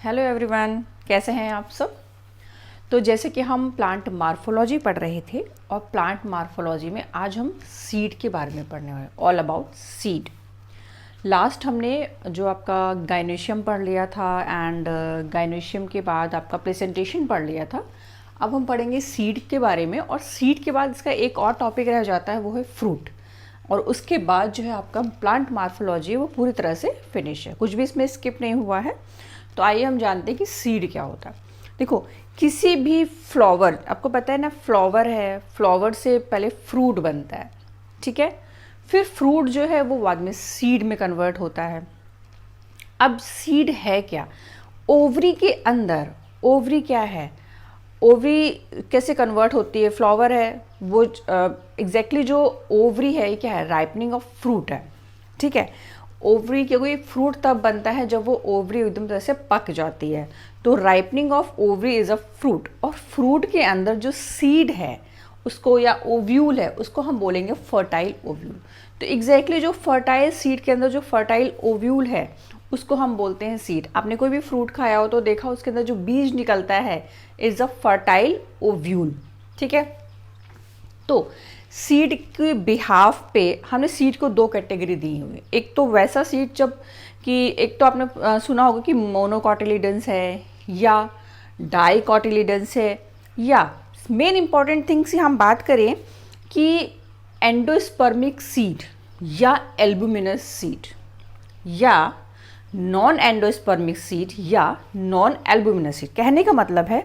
Hello everyone, कैसे हैं आप सब। तो जैसे कि हम प्लांट मार्फोलॉजी पढ़ रहे थे और प्लांट मार्फोलॉजी में आज हम सीड के बारे में पढ़ने वाले, ऑल अबाउट सीड। लास्ट हमने जो आपका गाइनोशियम पढ़ लिया था एंड गाइनोशियम के बाद आपका प्रेजेंटेशन पढ़ लिया था। अब हम पढ़ेंगे सीड के बारे में और सीड के बाद इसका एक और टॉपिक रह जाता है, वो है फ्रूट। और उसके बाद जो है आपका प्लांट मार्फोलॉजी वो पूरी तरह से फिनिश है, कुछ भी इसमें स्किप नहीं हुआ है। तो आइए हम जानते हैं कि सीड क्या होता है। देखो, किसी भी फ्लावर, आपको पता है ना, फ्लावर है, फ्लावर से पहले फ्रूट बनता है, ठीक है। फिर फ्रूट जो है वो बाद में सीड में कन्वर्ट होता है। अब सीड है क्या? ओवरी के अंदर, ओवरी क्या है, ओवरी कैसे कन्वर्ट होती है? फ्लावर है वो एग्जैक्टली जो ओवरी है ये क्या है? राइपनिंग ऑफ फ्रूट है, ठीक है। ओवरी, क्योंकि फ्रूट तब बनता है जब वो ओवरी एकदम तरह से पक जाती है। तो ripening of ovary is a fruit. और फ्रूट के अंदर जो सीड है उसको, या ओव्यूल है, उसको हम बोलेंगे फर्टाइल ओव्यूल। तो एग्जैक्टली जो फर्टाइल सीड के अंदर जो फर्टाइल ओव्यूल है उसको हम बोलते हैं सीड। आपने कोई भी फ्रूट खाया हो तो देखा उसके अंदर जो बीज निकलता है इज़ अ फर्टाइल ओव्यूल, ठीक है। तो सीड के बिहाफ पे हमने सीड को दो कैटेगरी दी हुई है। एक तो वैसा सीड जब कि एक तो आपने सुना होगा कि मोनोकोटिलिडन्स है या डाइकोटिलिडन्स है, या मेन इंपॉर्टेंट थिंग से हम बात करें कि एंडोस्पर्मिक सीड या एल्बुमिनस सीड या नॉन एंडोस्पर्मिक सीड या नॉन एल्बुमिनस सीड। कहने का मतलब है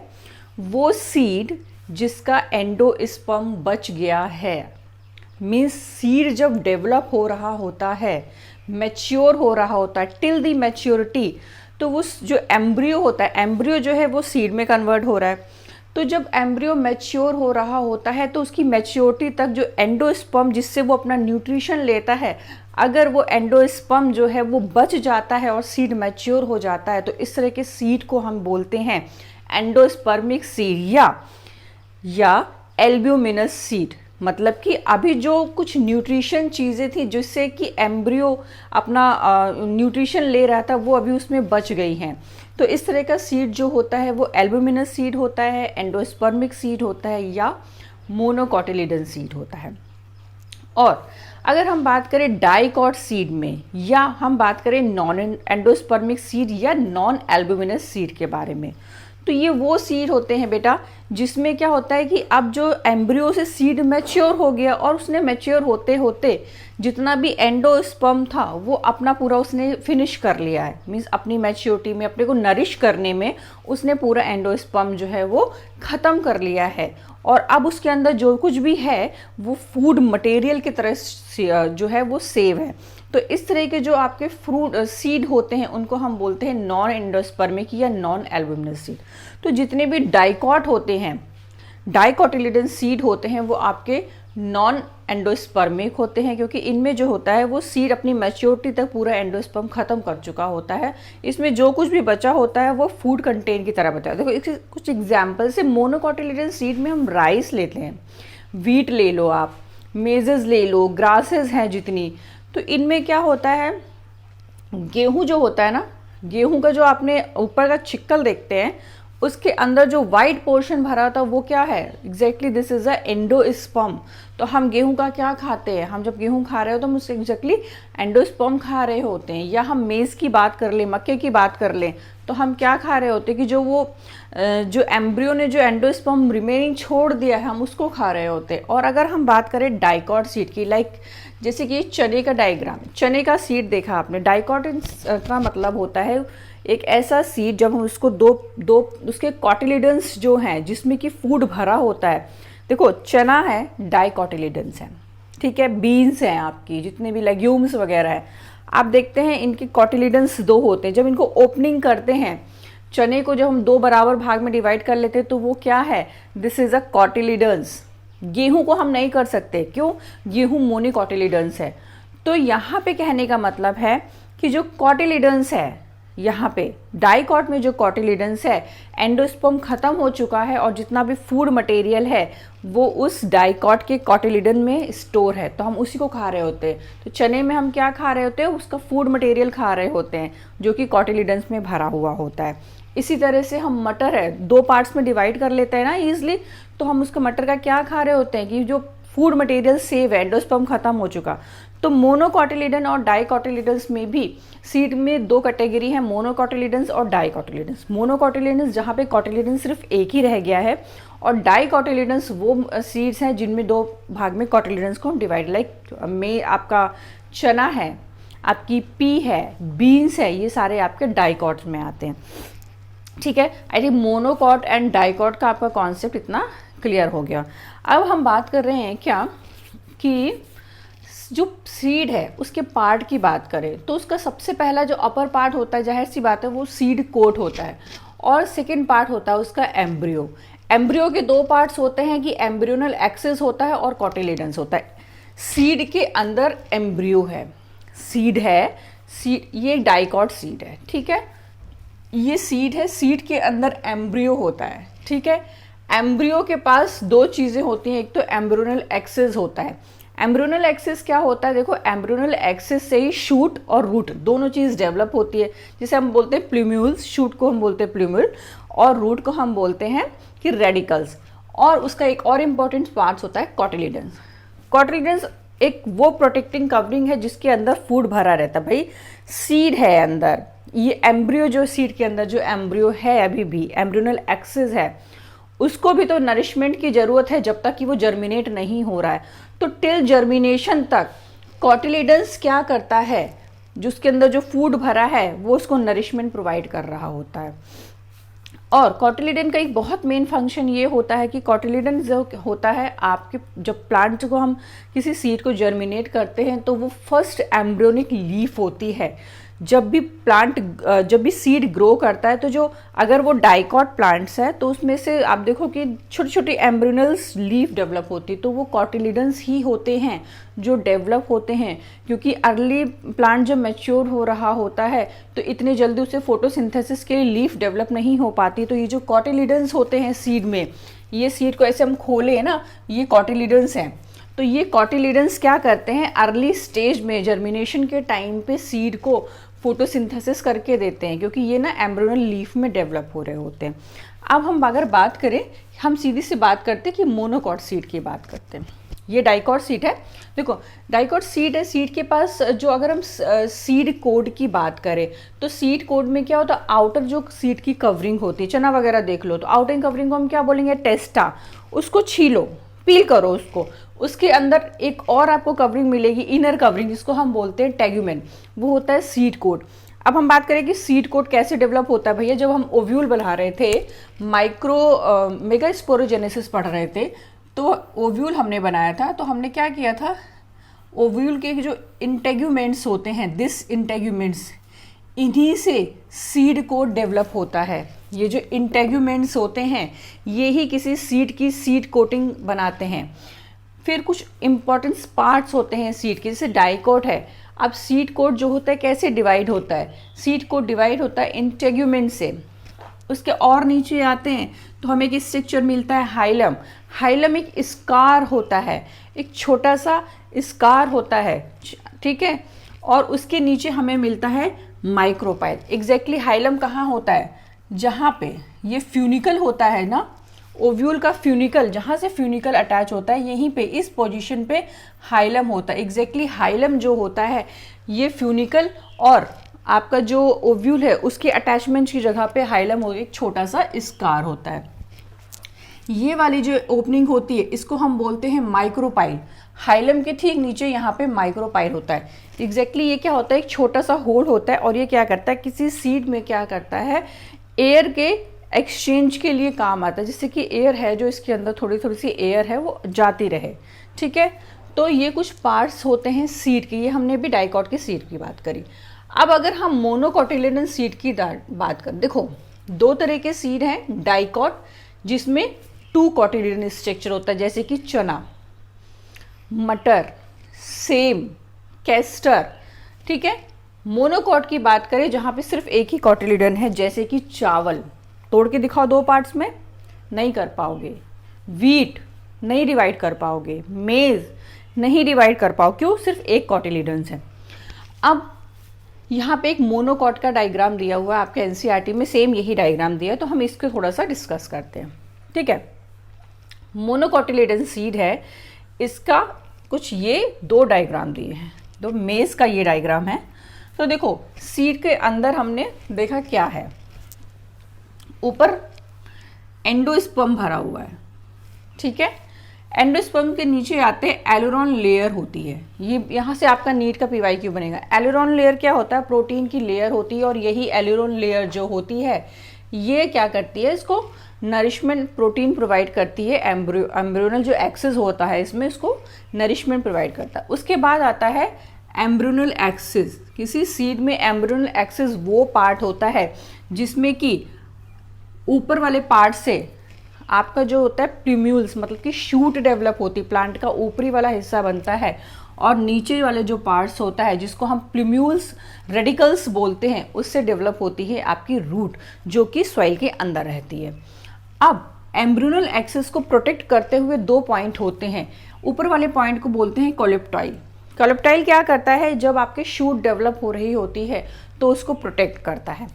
वो सीड जिसका एंडोस्पर्म बच गया है। मीन्स सीड जब डेवलप हो रहा होता है, मैच्योर हो रहा होता है, टिल दी मैच्योरिटी, तो वो जो एम्ब्रियो होता है, एम्ब्रियो जो है वो सीड में कन्वर्ट हो रहा है। तो जब एम्ब्रियो मैच्योर हो रहा होता है तो उसकी मैच्योरिटी तक जो एंडोस्पर्म जिससे वो अपना न्यूट्रिशन लेता है, अगर वो एंडोस्पर्म जो है वो बच जाता है और सीड मैच्योर हो जाता है, तो इस तरह के सीड को हम बोलते हैं एंडोस्पर्मिक सीड या एल्ब्यूमिनस सीड। मतलब कि अभी जो कुछ न्यूट्रिशन चीज़ें थी जिससे कि एम्ब्रियो अपना न्यूट्रिशन ले रहा था वो अभी उसमें बच गई हैं। तो इस तरह का सीड जो होता है वो एल्ब्यूमिनस सीड होता है, एंडोस्पर्मिक सीड होता है या मोनोकोटिलिडन सीड होता है। और अगर हम बात करें डाइकॉट सीड में, या हम बात करें नॉन एंडोस्पर्मिक सीड या नॉन एल्ब्यूमिनस सीड के बारे में, तो ये वो सीड होते हैं बेटा जिसमें क्या होता है कि अब जो एम्ब्रियो से सीड मैच्योर हो गया और उसने मैच्योर होते होते जितना भी एंडोस्पर्म था वो अपना पूरा उसने फिनिश कर लिया है। मीन्स अपनी मैच्योरिटी में अपने को नरिश करने में उसने पूरा एंडोस्पर्म जो है वो ख़त्म कर लिया है। और अब उसके अंदर जो कुछ भी है वो फूड मटेरियल की तरह जो है वो सेव है। तो इस तरह के जो आपके फ्रूट सीड होते हैं उनको हम बोलते हैं नॉन एंडोस्पर्मिक या नॉन एल्ब्यूमिनस सीड। तो जितने भी डाइकॉट होते हैं, डाइकोटिलिडन सीड होते हैं, वो आपके नॉन एंडोस्पर्मिक होते हैं, क्योंकि इनमें जो होता है वो सीड अपनी मैच्योरिटी तक पूरा एंडोस्पर्म खत्म कर चुका होता है। इसमें जो कुछ भी बचा होता है वो फूड कंटेन की तरह बचा है। देखो इसके कुछ एग्जाम्पल से, मोनोकोटिलिडन सीड में हम राइस लेते हैं, वीट ले लो आप, मेजेस ले लो, ग्रासेस हैं जितनी। तो इनमें क्या होता है, गेहूं जो होता है ना, गेहूं का जो आपने ऊपर का छिक्कल देखते हैं उसके अंदर जो वाइट पोर्शन भरा था वो क्या है? Exactly this is a endosperm. तो हम गेहूं का क्या खाते हैं? हम जब गेहूं खा रहे हो तो हम उससे एग्जैक्टली एंडोस्पर्म खा रहे होते हैं। या हम मेज़ की बात कर लें, मक्के की बात कर लें, तो हम क्या खा रहे होते हैं कि जो वो जो एम्ब्रियो ने जो एंडोस्पर्म रिमेनिंग छोड़ दिया है हम उसको खा रहे होते हैं। और अगर हम बात करें डाइकॉट सीड की, लाइक जैसे कि चने का डायग्राम, चने का सीड देखा आपने, डाइकॉट का मतलब होता है एक ऐसा सीड जब हम उसको दो उसके कॉटिलिडन्स जो हैं जिसमें कि फूड भरा होता है। देखो चना है, डाइकोटिलिडन्स है, ठीक है। बीन्स हैं आपकी, जितने भी लेग्यूम्स वगैरह है, आप देखते हैं इनके कॉटिलिडन्स दो होते हैं। जब इनको ओपनिंग करते हैं, चने को जब हम दो बराबर भाग में डिवाइड कर लेते हैं तो वो क्या है? This is a cotyledons. गेहूं को हम नहीं कर सकते, क्यों? गेहूं मोनोकोटिलिडन्स है। तो यहाँ पे कहने का मतलब है कि जो कॉटिलिडन्स है, यहाँ पे डाइकॉट में जो कॉटिलिडन्स है, एंडोस्पर्म खत्म हो चुका है और जितना भी फूड मटेरियल है वो उस डाइकॉट के कॉटिलिडन में स्टोर है, तो हम उसी को खा रहे होते हैं। तो चने में हम क्या खा रहे होते हैं, उसका फूड मटेरियल खा रहे होते हैं जो कि कॉटिलिडन्स में भरा हुआ होता है। इसी तरह से हम मटर है 2 पार्ट्स में डिवाइड कर लेते हैं ना ईजिली, तो हम उसका मटर का क्या खा रहे होते हैं कि जो फूड मटेरियल सेव है, एंडोस्पर्म खत्म हो चुका। तो मोनोकॉटिलिडन और डाइकॉटिलिडन्स में भी सीड में 2 कैटेगरी है, मोनोकॉटिलिडन्स और डाइकॉटिलिडन्स। मोनोकॉटिलिडन्स जहाँ पे कॉटिलिडन्स सिर्फ एक ही रह गया है, और डाइकॉटिलिडन्स वो सीड्स हैं जिनमें 2 भाग में कॉटिलिडन्स को हम डिवाइड, लाइक में आपका चना है, आपकी पी है, बीन्स है, ये सारे आपके डाइकॉट्स में आते हैं। ठीक है, I think monocot and dicot का आपका कॉन्सेप्ट इतना क्लियर हो गया। अब हम बात कर रहे हैं क्या कि जो सीड है उसके पार्ट की बात करें तो उसका सबसे पहला जो अपर पार्ट होता है, जाहिर सी बात है वो सीड कोट होता है, और सेकेंड पार्ट होता है उसका एम्ब्रियो। एम्ब्रियो के 2 पार्ट्स होते हैं कि एम्ब्रियोनल एक्सिस होता है और कॉटिलिडन्स होता है। सीड के अंदर एम्ब्रियो है, सीड है, सीड ये डाइकॉट सीड है, ठीक है, ये सीड है, सीड के अंदर एम्ब्रियो होता है। ठीक है, एम्ब्रियो के पास 2 चीज़ें होती हैं, एक तो एम्ब्रियोनल एक्सिस होता है। एम्ब्रियोनल एक्सिस क्या होता है, देखो एम्ब्रियोनल एक्सिस से ही शूट और रूट दोनों चीज़ डेवलप होती है, जिसे हम बोलते हैं प्लूम्यूल्स, शूट को हम बोलते हैं प्लूम्यूल और रूट को हम बोलते हैं कि रेडिकल्स। और उसका एक और इम्पॉर्टेंट पार्ट होता है कॉटिलिडन्स। कॉटिलिडन्स एक वो प्रोटेक्टिंग कवरिंग है जिसके अंदर फूड भरा रहता है। भाई सीड है अंदर, ये एम्ब्रियो जो सीड के अंदर जो एम्ब्रियो है अभी भी एम्ब्रियोनल एक्सिस है, उसको भी तो नरिशमेंट की ज़रूरत है जब तक कि वो जर्मिनेट नहीं हो रहा है। तो टिल जर्मिनेशन तक कॉटिलिडन्स क्या करता है, जो उसके अंदर जो फूड भरा है वो उसको नरिशमेंट प्रोवाइड कर रहा होता है। और कॉटिलिडन का एक बहुत मेन फंक्शन ये होता है कि कॉटिलिडन जो होता है आपके, जब प्लांट को हम किसी सीड को जर्मिनेट करते हैं तो वो फर्स्ट एम्ब्रियोनिक लीफ होती है। जब भी सीड ग्रो करता है तो जो अगर वो डाइकॉट प्लांट्स है तो उसमें से आप देखो कि छोटी छोटी एम्ब्रियोनल्स लीफ डेवलप होती है, तो वो कॉटिलिडन्स ही होते हैं जो डेवलप होते हैं, क्योंकि अर्ली प्लांट जब मैच्योर हो रहा होता है तो इतने जल्दी उसे फोटोसिंथेसिस के लिए लीफ डेवलप नहीं हो पाती। तो ये जो कॉटिलिडन्स होते हैं सीड में, ये सीड को ऐसे हम खोले ना, ये कॉटिलिडन्स हैं। तो ये कॉटिलिडन्स क्या करते हैं, अर्ली स्टेज में जर्मिनेशन के टाइम पे सीड को फोटोसिंथेसिस करके देते हैं, क्योंकि ये ना एम्ब्रियोनल लीफ में डेवलप हो रहे होते हैं। अब हम अगर बात करें, हम सीधी सी बात करते हैं कि मोनोकॉट सीड की बात करते हैं। ये डाइकॉट सीड है, देखो डाइकॉट सीड है, सीड के पास जो अगर हम सीड कोड की बात करें तो सीड कोड में क्या होता है, आउटर जो सीड की कवरिंग होती है, चना वगैरह देख लो तो आउटर कवरिंग को हम क्या बोलेंगे, टेस्टा। उसको छीलो, पील करो उसको, उसके अंदर एक और आपको कवरिंग मिलेगी, इनर कवरिंग, जिसको हम बोलते हैं टेग्यूमेन, वो होता है सीड कोट। अब हम बात करें कि सीड कोट कैसे डेवलप होता है। भैया जब हम ओव्यूल बना रहे थे, मेगास्पोरोजेनेसिस पढ़ रहे थे, तो ओव्यूल हमने बनाया था, तो हमने क्या किया था, ओव्यूल के जो इंटेग्यूमेंट्स होते हैं, दिस इंटेग्यूमेंट्स, इन्हीं से सीड कोट डेवलप होता है। ये जो इंटेग्यूमेंट्स होते हैं ये ही किसी सीड की सीड कोटिंग बनाते हैं। फिर कुछ इंपॉर्टेंट पार्ट्स होते हैं सीड के, जैसे डाइकोट है। अब सीड कोट जो होता है कैसे डिवाइड होता है, सीड कोट डिवाइड होता है इंटेग्यूमेंट से। उसके और नीचे आते हैं तो हमें एक स्ट्रक्चर मिलता है हाइलम। हाइलम एक स्कार होता है, एक छोटा सा स्कार होता है, ठीक है, और उसके नीचे हमें मिलता है माइक्रोपाइल। एग्जैक्टली हाइलम कहाँ होता है, जहाँ पे ये फ्यूनिकल होता है ना, ओव्यूल का फ्यूनिकल, जहाँ से फ्यूनिकल अटैच होता है यहीं पे इस पोजीशन पे हाइलम होता है। एग्जैक्टली हाइलम जो होता है ये फ्यूनिकल और आपका जो ओव्यूल है उसके अटैचमेंट की जगह पे हाइलम हो, एक छोटा सा स्कार होता है। ये वाली जो ओपनिंग होती है इसको हम बोलते हैं माइक्रोपाइल। हाइलम के ठीक नीचे यहाँ पे माइक्रोपाइल होता है। एग्जैक्टली ये क्या होता है, एक छोटा सा होल होता है, और ये क्या करता है, किसी सीड में क्या करता है, एयर के एक्सचेंज के लिए काम आता है, जिससे कि एयर है जो इसके अंदर थोड़ी थोड़ी सी एयर है वो जाती रहे, ठीक है। तो ये कुछ पार्ट्स होते हैं सीड के, ये हमने भी डाइकॉट की सीड की बात करी। अब अगर हम मोनोकॉटिलिडन सीड की बात करें, देखो 2 तरह के सीड हैं, डाइकॉट जिसमें 2 कॉटिलिडन स्ट्रक्चर होता है, जैसे कि चना, मटर, सेम, कैस्टर, ठीक है। मोनोकॉट की बात करें जहाँ पे सिर्फ एक ही कॉटिलिडन है, जैसे कि चावल, तोड़ के दिखाओ दो पार्ट्स में, नहीं कर पाओगे। वीट नहीं डिवाइड कर पाओगे, मेज नहीं डिवाइड कर पाओ, क्यों? सिर्फ एक कॉटिलिडन्स है। अब यहाँ पे एक मोनोकॉट का डायग्राम दिया हुआ है आपके एनसीईआरटी में, सेम यही डायग्राम दिया है, तो हम इसको थोड़ा सा डिस्कस करते हैं, ठीक है। मोनोकॉटिलिडन सीड है, इसका कुछ ये दो डायग्राम दिए हैं, तो मेज का ये डायग्राम है। तो देखो सीड के अंदर हमने देखा क्या है, ऊपर एंडोस्पर्म भरा हुआ है, ठीक है। एंडोस्पर्म के नीचे आते एलुरोन लेयर होती है, ये यहाँ से आपका नीट का पीवाईक्यू बनेगा। एलुरोन लेयर क्या होता है? प्रोटीन की लेयर होती है, और यही एलुरोन लेयर जो होती है ये क्या करती है, इसको नरिशमेंट प्रोटीन प्रोवाइड करती है। एम्ब्रियोनल जो एक्सिस होता है इसमें इसको नरिशमेंट प्रोवाइड करता है। उसके बाद आता है एम्ब्रियोनल एक्सिस। किसी सीड में एम्ब्रियोनल एक्सिस वो पार्ट होता है जिसमें कि ऊपर वाले पार्ट से आपका जो होता है प्ल्यूम्यूल्स, मतलब कि शूट डेवलप होती, प्लांट का ऊपरी वाला हिस्सा बनता है, और नीचे वाले जो पार्ट्स होता है जिसको हम प्ल्यूम्यूल्स रेडिकल्स बोलते हैं, उससे डेवलप होती है आपकी रूट, जो कि सॉइल के अंदर रहती है। अब एम्ब्रियोनल एक्सिस को प्रोटेक्ट करते हुए दो पॉइंट होते हैं। ऊपर वाले पॉइंट को बोलते हैं कोलेप्टाइल। कोलेप्टाइल क्या करता है? जब आपके शूट डेवलप हो रही होती है तो उसको प्रोटेक्ट करता है।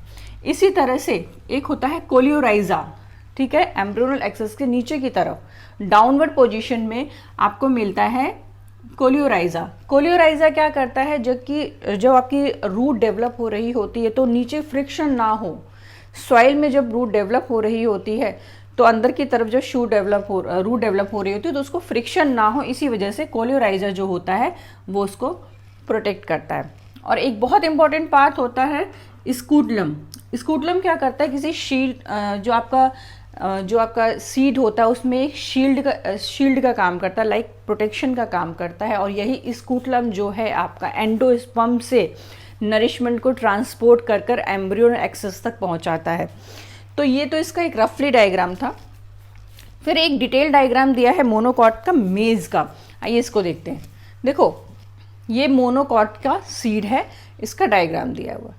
इसी तरह से एक होता है कोलियोराइजा, ठीक है, एम्ब्रियोनल एक्सिस के नीचे की तरफ डाउनवर्ड पोजीशन में आपको मिलता है कोलियोराइजा। कोलियोराइजा क्या करता है? जब आपकी रूट डेवलप हो रही होती है तो नीचे फ्रिक्शन ना हो, सॉइल में जब रूट डेवलप हो रही होती है तो अंदर की तरफ जब रूट डेवलप हो रही होती है तो उसको फ्रिक्शन ना हो, इसी वजह से कोलियोराइजा जो होता है वो उसको प्रोटेक्ट करता है। और एक बहुत इंपॉर्टेंट पार्ट होता है स्कूटलम। स्कूटलम क्या करता है? किसी शील्ड जो आपका सीड होता है उसमें एक शील्ड का काम करता है, लाइक प्रोटेक्शन का काम करता है। और यही स्कूटलम जो है आपका एंडोस्पर्म से नरिशमेंट को ट्रांसपोर्ट कर कर एम्ब्रियोनल एक्सिस तक पहुंचाता है। तो ये तो इसका एक रफली डायग्राम था। फिर एक डिटेल डायग्राम दिया है मोनोकॉट का मेज का, आइए इसको देखते हैं। देखो ये मोनोकॉट का सीड है, इसका डायग्राम दिया हुआ।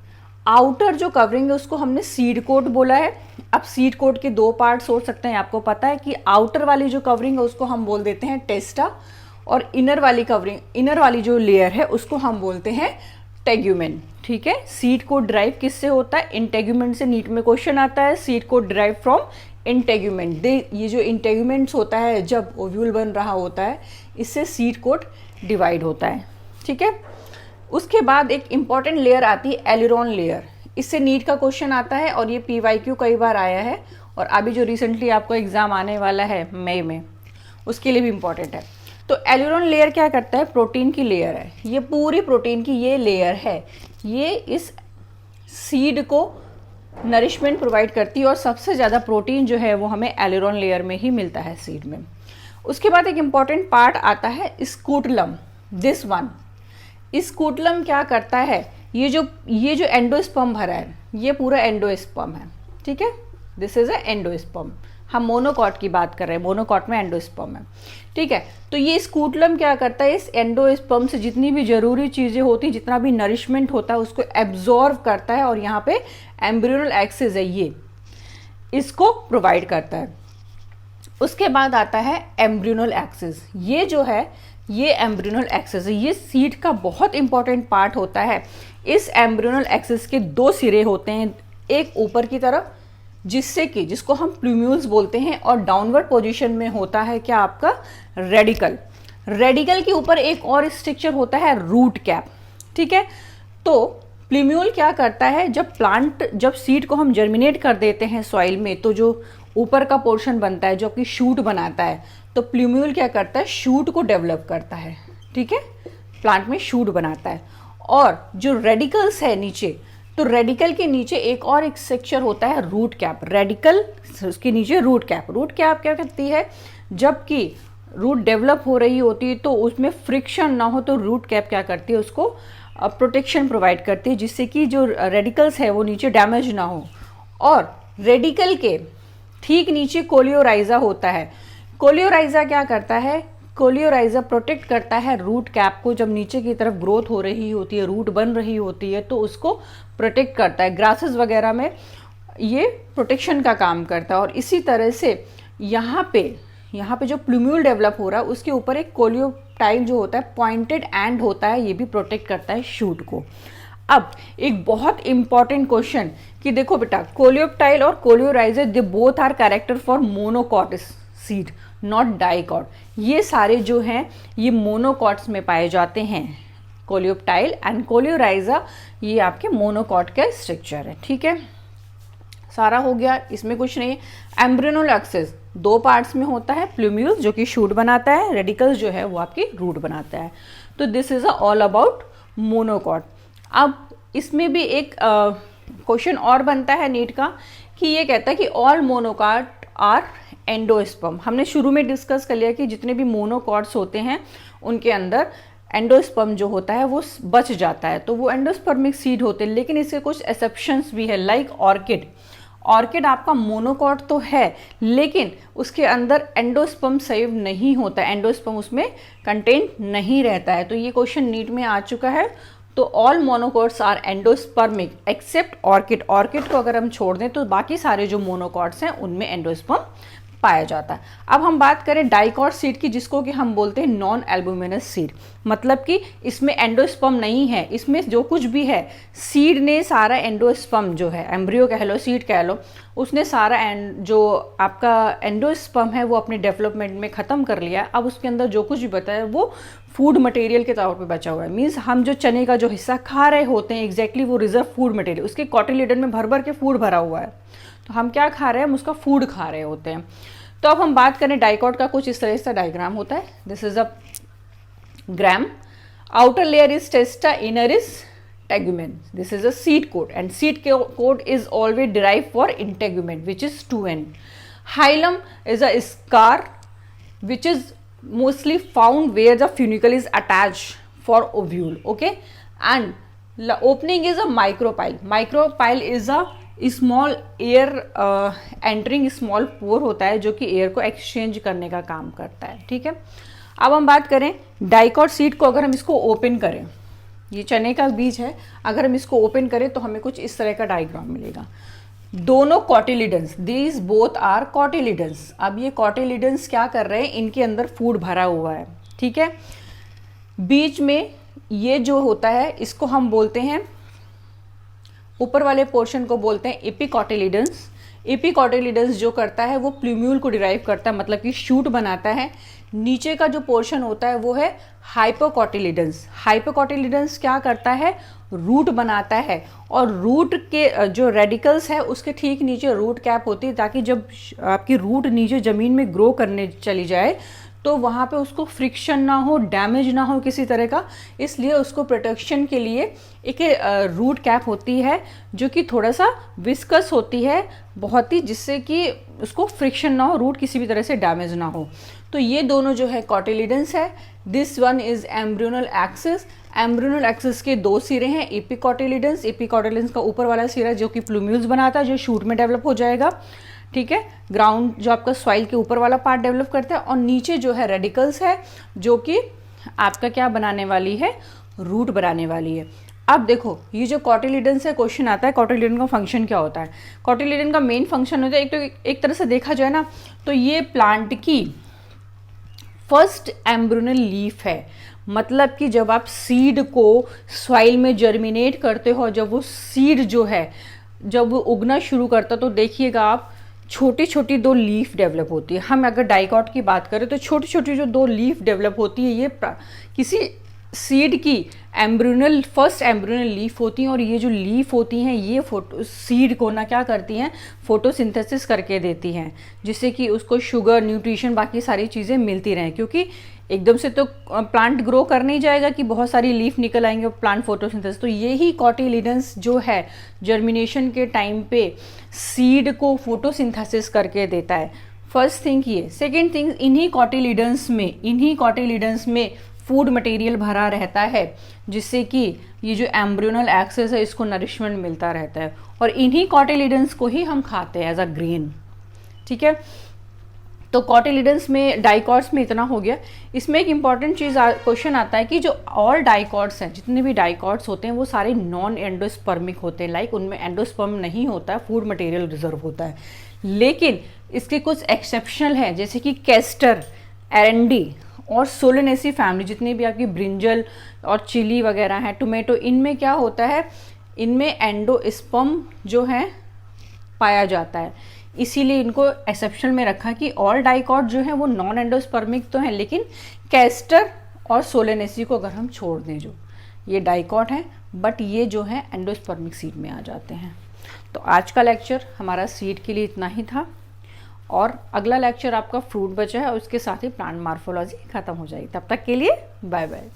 आउटर जो कवरिंग है उसको हमने सीड कोट बोला है। अब सीड कोट के दो पार्ट्स हो सकते हैं, आपको पता है कि आउटर वाली जो कवरिंग है उसको हम बोल देते हैं टेस्टा, और इनर वाली जो लेयर है उसको हम बोलते हैं टेग्यूमेन, ठीक है। सीड कोट ड्राइव किससे होता है? इंटेग्यूमेंट से। नीट में क्वेश्चन आता है seed coat drive from integument. ये जो इंटेग्यूमेंट्स होता है जब ओव्यूल बन रहा होता है, इससे सीड कोट डिवाइड होता है, ठीक है। उसके बाद एक इंपॉर्टेंट लेयर आती है एलिरॉन लेयर। इससे नीट का क्वेश्चन आता है और ये पीवाईक्यू कई बार आया है, और अभी जो रिसेंटली आपको एग्जाम आने वाला है मई में, उसके लिए भी इम्पॉर्टेंट है। तो एलिरॉन लेयर क्या करता है? प्रोटीन की लेयर है, ये पूरी प्रोटीन की ये लेयर है, ये इस सीड को नरिशमेंट प्रोवाइड करती है, और सबसे ज़्यादा प्रोटीन जो है वो हमें एलिरॉन लेयर में ही मिलता है सीड में। उसके बाद एक इम्पॉर्टेंट पार्ट आता है स्कूटलम, दिस वन। स्कूटलम क्या करता है? ये जो एंडोस्पर्म भरा है ये पूरा एंडोस्पर्म है, ठीक है, दिस इज अ एंडोस्पर्म। हम मोनोकॉट की बात कर रहे हैं, मोनोकॉट में एंडोस्पर्म है, ठीक है। तो ये स्कूटलम क्या करता है? इस एंडोस्पर्म से जितनी भी जरूरी चीजें होती हैं, जितना भी नरिशमेंट होता है उसको एब्जॉर्व करता है, और यहाँ पे एम्ब्रियोनल एक्सिस है ये इसको प्रोवाइड करता है। उसके बाद आता है एम्ब्रियोनल एक्सिस। ये जो है ये एम्ब्रियोनल एक्सिस है, ये सीड का बहुत इंपॉर्टेंट पार्ट होता है। इस एम्ब्रियोनल एक्सिस के दो सिरे होते हैं, एक ऊपर की तरफ जिसको हम प्ल्यूम्यूल्स बोलते हैं, और डाउनवर्ड पोजीशन में होता है क्या आपका रेडिकल। रेडिकल के ऊपर एक और स्ट्रक्चर होता है रूट कैप, ठीक है। तो प्ल्यूम्यूल क्या करता है? जब सीड को हम जर्मिनेट कर देते हैं सॉइल में, तो जो ऊपर का पोर्शन बनता है जो कि शूट बनाता है, तो प्ल्यूम्यूल क्या करता है? शूट को डेवलप करता है, ठीक है, प्लांट में शूट बनाता है। और जो रेडिकल्स है नीचे, तो रेडिकल के नीचे एक स्ट्रक्चर होता है रूट कैप। रेडिकल उसके नीचे रूट कैप क्या करती है? जबकि रूट डेवलप हो रही होती है तो उसमें फ्रिक्शन ना हो, तो रूट कैप क्या करती है? उसको प्रोटेक्शन प्रोवाइड करती है, जिससे कि जो रेडिकल्स है वो नीचे डैमेज ना हो। और रेडिकल के ठीक नीचे कोलियोराइजा होता है। कोलियोराइजा क्या करता है? कोलियोराइजा प्रोटेक्ट करता है रूट कैप को, जब नीचे की तरफ ग्रोथ हो रही होती है, रूट बन रही होती है, तो उसको प्रोटेक्ट करता है। ग्रासेस वगैरह में ये प्रोटेक्शन का काम करता है। और इसी तरह से यहाँ पे जो प्लूम्यूल डेवलप हो रहा है उसके ऊपर एक कोलियोप्टाइल जो होता है पॉइंटेड एंड होता है, ये भी प्रोटेक्ट करता है शूट को। अब एक बहुत इंपॉर्टेंट क्वेश्चन कि देखो बेटा, कोलियोप्टाइल और coleorhiza they both are character for monocot seed, not dicot. ये सारे जो हैं ये मोनोकॉट्स में पाए जाते हैं। कोलियोप्टाइल एंड कोलियोराइजा ये आपके मोनोकॉट का स्ट्रक्चर है। ठीक है, सारा हो गया, इसमें कुछ नहीं। एम्ब्रियोनल एक्सिस 2 पार्ट्स में होता है, प्लूम्यूल जो कि शूट बनाता है, रेडिकल्स जो है वो आपकी रूट बनाता है। तो this is all about monocot. अब इसमें भी एक क्वेश्चन और बनता है नीट का कि ये कहता है कि ऑल मोनोकॉट आर एंडोस्पर्म। हमने शुरू में डिस्कस कर लिया कि जितने भी मोनोकॉट्स होते हैं उनके अंदर एंडोस्पर्म जो होता है वो बच जाता है, तो वो एंडोस्पर्मिक सीड होते हैं। लेकिन इसके कुछ एक्सेप्शंस भी है, लाइक ऑर्किड। ऑर्किड आपका मोनोकॉट तो है लेकिन उसके अंदर एंडोस्पर्म सेव नहीं होता, एंडोस्पर्म उसमें कंटेंट नहीं रहता है। तो ये क्वेश्चन नीट में आ चुका है। तो all monocots are endospermic except orchid. Orchid को अगर हम छोड़ दें तो बाकी सारे जो मोनोकॉट्स हैं उनमें एंडोस्पर्म पाया जाता है। अब हम बात करें डाइकॉट सीड की, जिसको कि हम बोलते हैं नॉन एल्बुमिनस सीड, मतलब कि इसमें एंडोस्पर्म नहीं है। इसमें जो कुछ भी है सीड ने सारा एंडोस्पर्म जो है, एम्ब्रियो कह लो, सीड कह लो, उसने सारा जो आपका एंडोस्पर्म है वो अपने डेवलपमेंट में ख़त्म कर लिया। अब उसके अंदर जो कुछ भी बचा है वो फूड मटेरियल के तौर पे बचा हुआ है। मीन्स हम जो चने का जो हिस्सा खा रहे होते हैं एग्जैक्टली वो रिजर्व फूड मटेरियल, उसके कॉटिलिडन में भर भर के फूड भरा हुआ है, तो हम क्या खा रहे हैं, हम उसका फूड खा रहे होते हैं। तो अब हम बात करें डाइकॉट का, कुछ इस तरह से डायग्राम होता है। This is a gram, outer layer is टेस्टा, inner is tegumen. This is a seed coat and seed coat is always derived for integument which is 2n. Hilum is a scar which is mostly found where the funicle is attached for ovule. Okay, and the opening is a micropyle. Micropyle is a small air entering small pore होता है जो कि air को exchange करने का काम करता है। ठीक है, अब हम बात करें डाइकॉट सीड को। अगर हम इसको ओपन करें, ये चने का बीज है, अगर हम इसको ओपन करें तो हमें कुछ इस तरह का डायग्राम मिलेगा। दोनों cotyledons, these both are cotyledons. अब ये कॉटिलिडन्स क्या कर रहे हैं, इनके अंदर फूड भरा हुआ है। ठीक है, बीच में ये जो होता है इसको हम बोलते हैं, ऊपर वाले पोर्शन को बोलते हैं एपिकॉटिलिडन्स। एपिकॉटिलिडन्स जो करता है वो प्लूम्यूल को डिराइव करता है, मतलब कि शूट बनाता है। नीचे का जो पोर्शन होता है वो है हाइपोकॉटिलिडन्स। हाइपोकॉटिलिडन्स क्या करता है, रूट बनाता है, और रूट के जो रेडिकल्स है उसके ठीक नीचे रूट कैप होती है, ताकि जब आपकी रूट नीचे ज़मीन में ग्रो करने चली जाए तो वहाँ पे उसको फ्रिक्शन ना हो, डैमेज ना हो किसी तरह का। इसलिए उसको प्रोटेक्शन के लिए एक रूट कैप होती है जो कि थोड़ा सा विस्कस होती है बहुत ही, जिससे कि उसको फ्रिक्शन ना हो, रूट किसी भी तरह से डैमेज ना हो। तो ये दोनों जो है कॉटिलिडन्स है। This one is embryonal axis. Embryonal axis के 2 सिरे हैं, एपिकॉटिलिडन्स। एपिकॉटिलिडन्स का ऊपर वाला सिरा जो कि प्लूम्यूल्स बनाता है, जो शूट में डेवलप हो जाएगा। ठीक है, ग्राउंड जो आपका सॉइल के ऊपर वाला पार्ट डेवलप करता है, और नीचे जो है रेडिकल्स है जो कि आपका क्या बनाने वाली है, रूट बनाने वाली है। अब देखो ये जो कॉटिलिडन्स है, क्वेश्चन आता है कॉटिलिडन का फंक्शन क्या होता है। कॉटिलिडन का मेन फंक्शन होता है, एक तरह से देखा जाए ना तो ये प्लांट की फर्स्ट एम्ब्रियोनल लीफ है। मतलब कि जब आप सीड को सॉइल में जर्मिनेट करते हो, जब वो सीड जो है जब वो उगना शुरू करता, तो देखिएगा आप छोटी छोटी 2 लीफ डेवलप होती है। हम अगर डाइकॉट की बात करें तो छोटी छोटी जो 2 लीफ डेवलप होती है, ये किसी सीड की एम्ब्रियोनल फर्स्ट एम्ब्रियोनल लीफ होती हैं। और ये जो लीफ होती हैं ये सीड को ना क्या करती हैं, फोटोसिंथेसिस करके देती हैं, जिससे कि उसको शुगर, न्यूट्रिशन, बाकी सारी चीज़ें मिलती रहें। क्योंकि एकदम से तो प्लांट ग्रो कर नहीं जाएगा कि बहुत सारी लीफ निकल आएंगे, प्लांट फोटोसिंथेसिस। तो यही कॉटिलिडन्स जो है जर्मिनेशन के टाइम पे सीड को फोटोसिंथेसिस करके देता है। फर्स्ट थिंग ये। सेकेंड थिंग, इन्हीं कॉटिलिडन्स में फूड मटेरियल भरा रहता है, जिससे कि ये जो एम्ब्रियोनल एक्सिस है इसको नरिशमेंट मिलता रहता है, और इन्हीं कॉटिलिडन्स को ही हम खाते हैं एज अ ग्रेन। ठीक है, तो कॉटिलिडन्स में डाइकॉट्स में इतना हो गया। इसमें एक इम्पॉर्टेंट चीज़ क्वेश्चन आता है कि जो ऑल डाइकॉट्स हैं, जितने भी डाइकॉट्स होते हैं वो सारे नॉन एंडोस्पर्मिक होते हैं, लाइक उनमें एंडोस्पर्म नहीं होता है, फूड मटेरियल रिजर्व होता है। लेकिन इसके कुछ एक्सेप्शनल हैं, जैसे कि कैस्टर, एरेंडी और सोलेनेसी फैमिली, जितनी भी आपकी ब्रिंजल और चिली वगैरह हैं, टोमेटो, इनमें क्या होता है, इनमें एंडोस्पर्म जो है पाया जाता है। इसीलिए इनको एक्सेप्शन में रखा कि ऑल डाइकॉट जो है वो नॉन एंडोस्पर्मिक तो हैं, लेकिन कैस्टर और सोलेनेसी को अगर हम छोड़ दें, जो ये डाइकॉट हैं, बट ये जो है एंडोस्पर्मिक सीड में आ जाते हैं। तो आज का लेक्चर हमारा सीड के लिए इतना ही था, और अगला लेक्चर आपका फ्रूट बचा है और उसके साथ ही प्लांट मार्फोलॉजी खत्म हो जाएगी। तब तक के लिए बाय बाय।